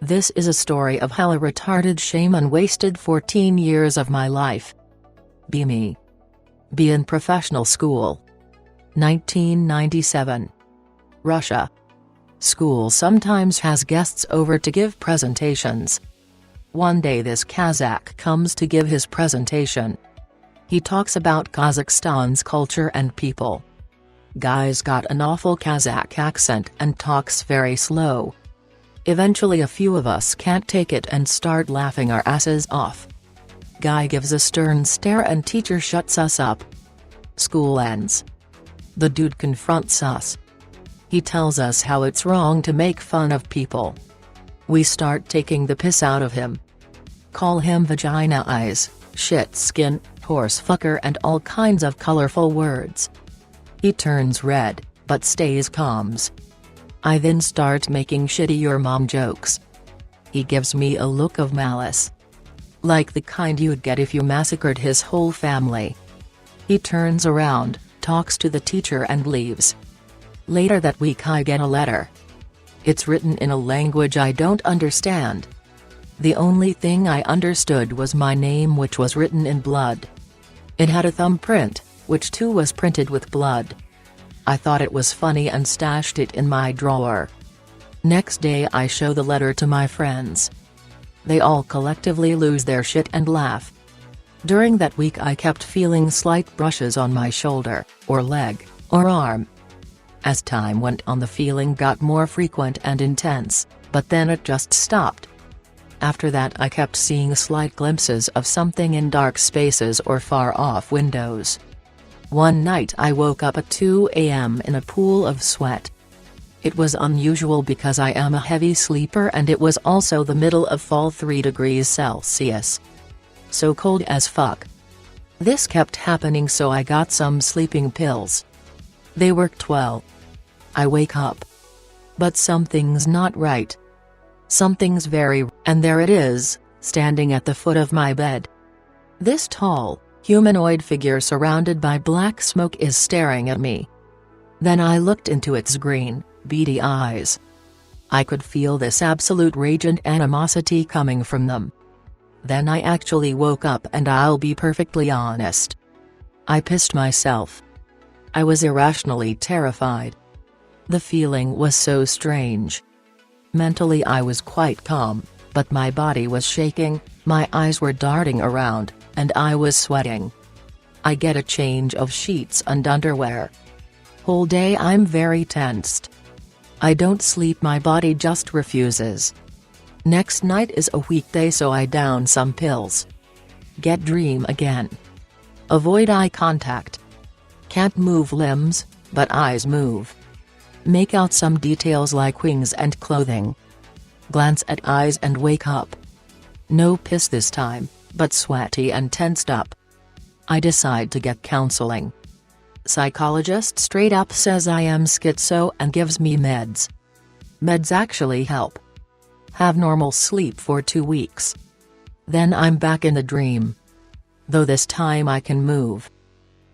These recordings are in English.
This is a story of how a retarded shaman wasted 14 years of my life. Be me. Be in professional school. 1997. Russia. School sometimes has guests over to give presentations. One day this Kazakh comes to give his presentation. He talks about Kazakhstan's culture and people. Guy's got an awful Kazakh accent and talks very slow. Eventually a few of us can't take it and start laughing our asses off. Guy gives a stern stare and teacher shuts us up. School ends. The dude confronts us. He tells us how it's wrong to make fun of people. We start taking the piss out of him. Call him vagina eyes, shit skin, horse fucker and all kinds of colorful words. He turns red, but stays calm. I then start making shitty your mom jokes. He gives me a look of malice. Like the kind you'd get if you massacred his whole family. He turns around, talks to the teacher and leaves. Later that week I get a letter. It's written in a language I don't understand. The only thing I understood was my name, which was written in blood. It had a thumbprint, which too was printed with blood. I thought it was funny and stashed it in my drawer. Next day I show the letter to my friends. They all collectively lose their shit and laugh. During that week I kept feeling slight brushes on my shoulder, or leg, or arm. As time went on the feeling got more frequent and intense, but then it just stopped. After that I kept seeing slight glimpses of something in dark spaces or far-off windows. One night I woke up at 2 a.m. in a pool of sweat. It was unusual because I am a heavy sleeper and it was also the middle of fall, 3 degrees Celsius. So cold as fuck. This kept happening, so I got some sleeping pills. They worked well. I wake up. But something's not right. Something's and there it is, standing at the foot of my bed. This tall, humanoid figure surrounded by black smoke is staring at me. Then I looked into its green, beady eyes. I could feel this absolute rage and animosity coming from them. Then I actually woke up, and I'll be perfectly honest. I pissed myself. I was irrationally terrified. The feeling was so strange. Mentally I was quite calm, but my body was shaking, my eyes were darting around, and I was sweating. I get a change of sheets and underwear. Whole day I'm very tensed. I don't sleep, my body just refuses. Next night is a weekday, so I down some pills. Get dream again. Avoid eye contact. Can't move limbs, but eyes move. Make out some details like wings and clothing. Glance at eyes and wake up. No piss this time, but sweaty and tensed up. I decide to get counseling. Psychologist straight up says I am schizo and gives me meds. Meds actually help. Have normal sleep for 2 weeks. Then I'm back in the dream. Though this time I can move.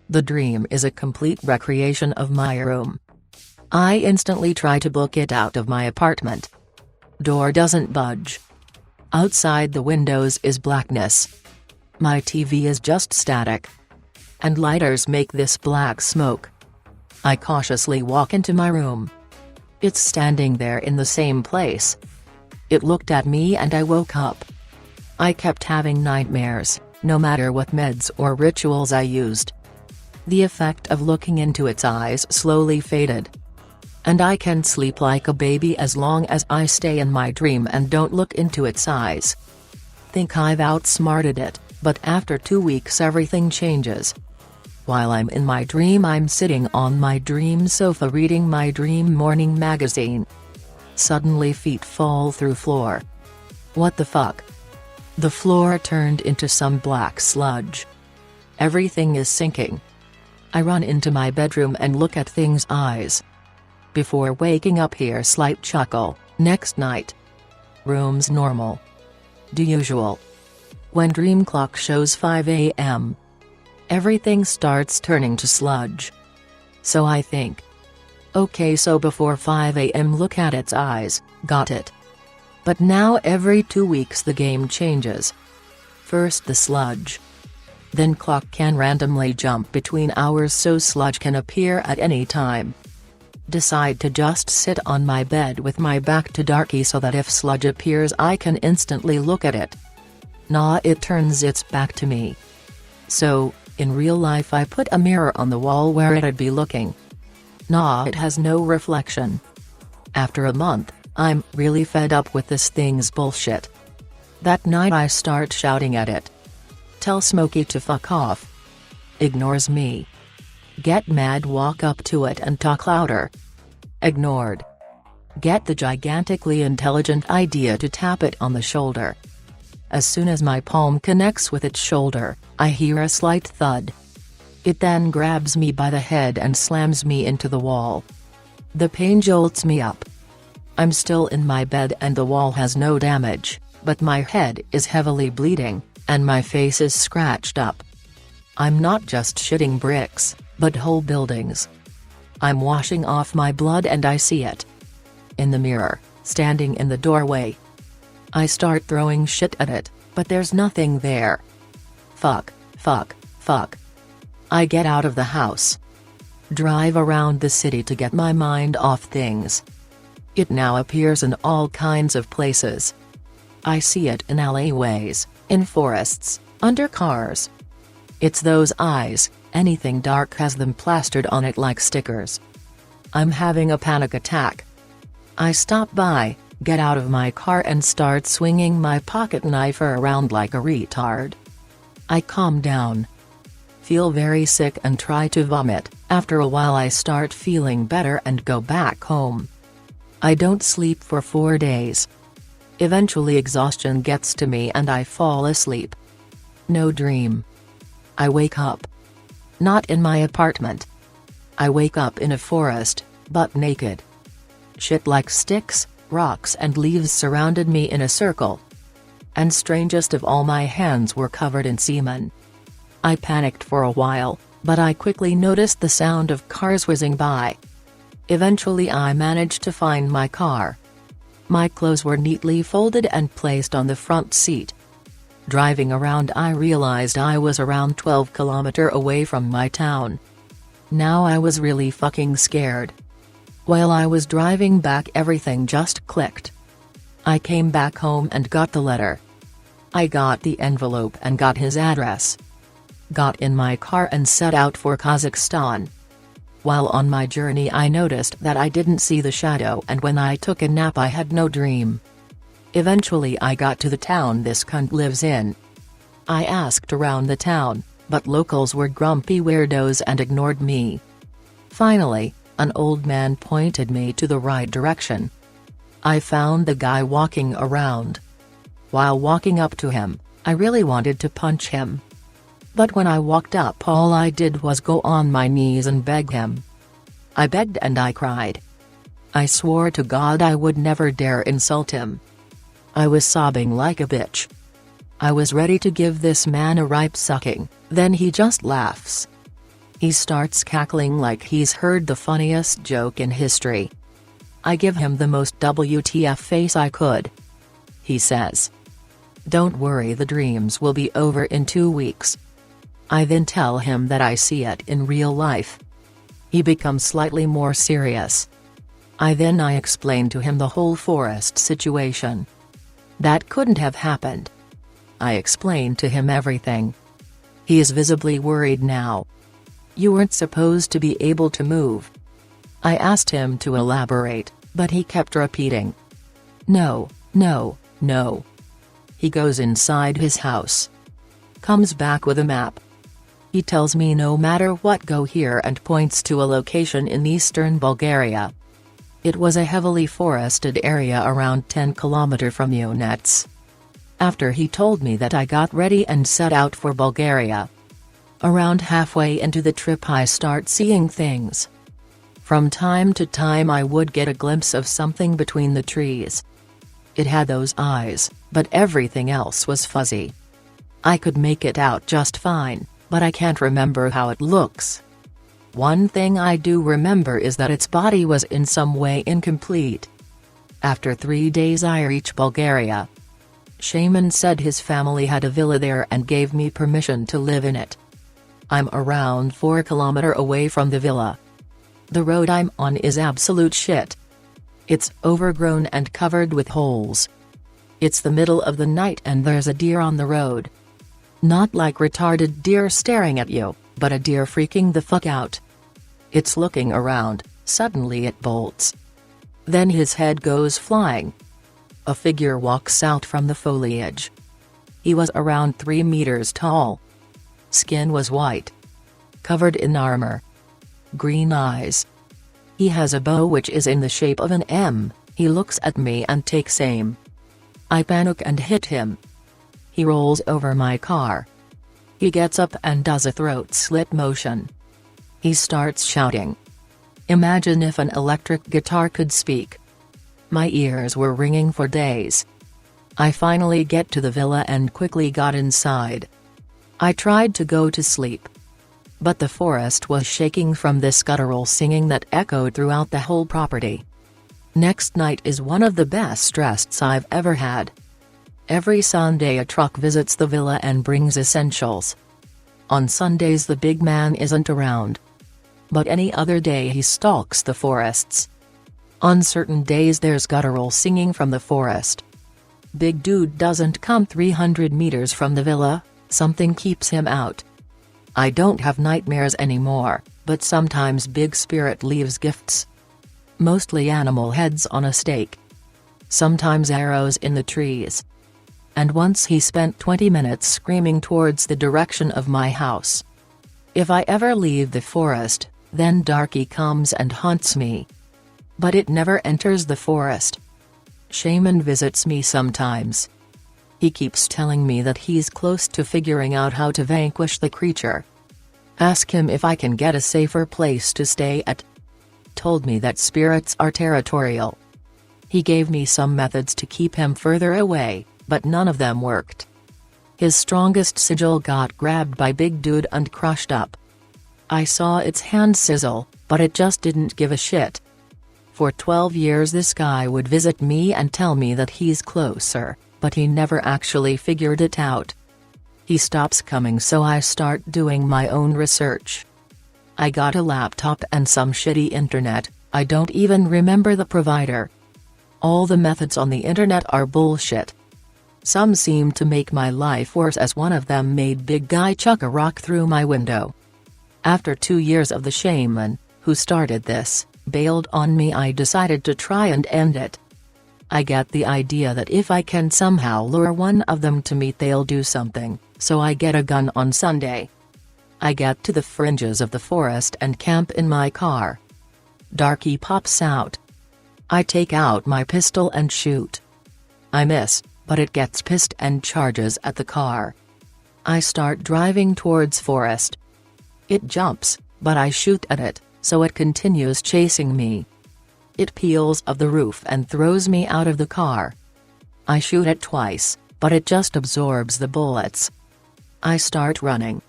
The dream is a complete recreation of my room. I instantly try to book it out of my apartment. Door doesn't budge. Outside the windows is blackness. My TV is just static. And lighters make this black smoke. I cautiously walk into my room. It's standing there in the same place. It looked at me and I woke up. I kept having nightmares, no matter what meds or rituals I used. The effect of looking into its eyes slowly faded. And I can sleep like a baby as long as I stay in my dream and don't look into its eyes. Think I've outsmarted it, but after 2 weeks everything changes. While I'm in my dream I'm sitting on my dream sofa reading my dream morning magazine. Suddenly feet fall through floor. What the fuck? The floor turned into some black sludge. Everything is sinking. I run into my bedroom and look at things' eyes. Before waking up hear slight chuckle, next night. Room's normal. Do usual. When dream clock shows 5 a.m. Everything starts turning to sludge. So I think. Okay, so before 5 a.m. look at its eyes, got it. But now every 2 weeks the game changes. First the sludge. Then clock can randomly jump between hours so sludge can appear at any time. Decide to just sit on my bed with my back to darky so that if sludge appears I can instantly look at it. Nah, it turns its back to me. So, in real life I put a mirror on the wall where it'd be looking. Nah, it has no reflection. After a month, I'm really fed up with this thing's bullshit. That night I start shouting at it. Tell Smokey to fuck off. Ignores me. Get mad, walk up to it and talk louder. Ignored. Get the gigantically intelligent idea to tap it on the shoulder. As soon as my palm connects with its shoulder, I hear a slight thud. It then grabs me by the head and slams me into the wall. The pain jolts me up. I'm still in my bed and the wall has no damage, but my head is heavily bleeding, and my face is scratched up. I'm not just shitting bricks, but whole buildings. I'm washing off my blood and I see it. In the mirror, standing in the doorway. I start throwing shit at it, but there's nothing there. Fuck, fuck, fuck. I get out of the house. Drive around the city to get my mind off things. It now appears in all kinds of places. I see it in alleyways, in forests, under cars. It's those eyes, anything dark has them plastered on it like stickers. I'm having a panic attack. I stop by, get out of my car and start swinging my pocket knife around like a retard. I calm down. Feel very sick and try to vomit. After a while I start feeling better and go back home. I don't sleep for 4 days. Eventually exhaustion gets to me and I fall asleep. No dream. I wake up. Not in my apartment. I wake up in a forest, butt naked. Shit like sticks, rocks and leaves surrounded me in a circle. And strangest of all, my hands were covered in semen. I panicked for a while, but I quickly noticed the sound of cars whizzing by. Eventually I managed to find my car. My clothes were neatly folded and placed on the front seat. Driving around I realized I was around 12 km away from my town. Now I was really fucking scared. While I was driving back everything just clicked. I came back home and got the letter. I got the envelope and got his address. Got in my car and set out for Kazakhstan. While on my journey I noticed that I didn't see the shadow, and when I took a nap I had no dream. Eventually I got to the town this cunt lives in. I asked around the town, but locals were grumpy weirdos and ignored me. Finally, an old man pointed me to the right direction. I found the guy walking around. While walking up to him, I really wanted to punch him. But when I walked up all I did was go on my knees and beg him. I begged and I cried. I swore to God I would never dare insult him. I was sobbing like a bitch. I was ready to give this man a ripe sucking, then he just laughs. He starts cackling like he's heard the funniest joke in history. I give him the most WTF face I could. He says, "Don't worry, the dreams will be over in 2 weeks." I then tell him that I see it in real life. He becomes slightly more serious. I explain to him the whole forest situation. That couldn't have happened. I explain to him everything. He is visibly worried now. You weren't supposed to be able to move. I asked him to elaborate, but he kept repeating. No, no, no. He goes inside his house. Comes back with a map. He tells me no matter what, go here, and points to a location in eastern Bulgaria. It was a heavily forested area around 10 km from Unets. After he told me that, I got ready and set out for Bulgaria. Around halfway into the trip I start seeing things. From time to time I would get a glimpse of something between the trees. It had those eyes, but everything else was fuzzy. I could make it out just fine, but I can't remember how it looks. One thing I do remember is that its body was in some way incomplete. After 3 days I reach Bulgaria. Shaman said his family had a villa there and gave me permission to live in it. I'm around 4 km away from the villa. The road I'm on is absolute shit. It's overgrown and covered with holes. It's the middle of the night and there's a deer on the road. Not like retarded deer staring at you, but a deer freaking the fuck out. It's looking around, suddenly it bolts. Then his head goes flying. A figure walks out from the foliage. He was around 3 meters tall. Skin was white. Covered in armor. Green eyes. He has a bow which is in the shape of an M. He looks at me and takes aim. I panic and hit him. He rolls over my car. He gets up and does a throat slit motion. He starts shouting. Imagine if an electric guitar could speak. My ears were ringing for days. I finally get to the villa and quickly got inside. I tried to go to sleep. But the forest was shaking from this guttural singing that echoed throughout the whole property. Next night is one of the best rests I've ever had. Every Sunday a truck visits the villa and brings essentials. On Sundays the big man isn't around. But any other day he stalks the forests. On certain days there's guttural singing from the forest. Big dude doesn't come 300 meters from the villa, something keeps him out. I don't have nightmares anymore, but sometimes big spirit leaves gifts. Mostly animal heads on a stake. Sometimes arrows in the trees. And once he spent 20 minutes screaming towards the direction of my house. If I ever leave the forest, then Darky comes and haunts me. But it never enters the forest. Shaman visits me sometimes. He keeps telling me that he's close to figuring out how to vanquish the creature. Ask him if I can get a safer place to stay at. Told me that spirits are territorial. He gave me some methods to keep him further away, but none of them worked. His strongest sigil got grabbed by big dude and crushed up. I saw its hand sizzle, but it just didn't give a shit. For 12 years this guy would visit me and tell me that he's closer, but he never actually figured it out. He stops coming, so I start doing my own research. I got a laptop and some shitty internet. I don't even remember the provider. All the methods on the internet are bullshit. Some seem to make my life worse, as one of them made big guy chuck a rock through my window. After 2 years of the shaman, who started this, bailed on me, I decided to try and end it. I get the idea that if I can somehow lure one of them to meet they'll do something, so I get a gun on Sunday. I get to the fringes of the forest and camp in my car. Darky pops out. I take out my pistol and shoot. I miss, but it gets pissed and charges at the car. I start driving towards forest. It jumps, but I shoot at it, so it continues chasing me. It peels off the roof and throws me out of the car. I shoot it twice, but it just absorbs the bullets. I start running.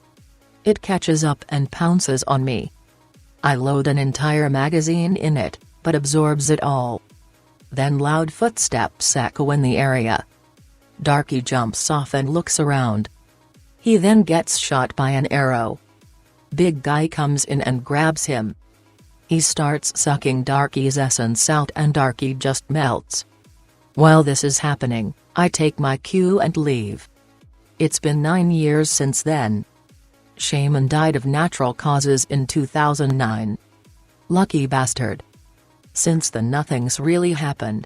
It catches up and pounces on me. I load an entire magazine in it, but absorbs it all. Then loud footsteps echo in the area. Darky jumps off and looks around. He then gets shot by an arrow. Big guy comes in and grabs him. He starts sucking Darky's essence out and Darky just melts. While this is happening, I take my cue and leave. It's been 9 years since then. Shaman died of natural causes in 2009. Lucky bastard. Since then nothing's really happened.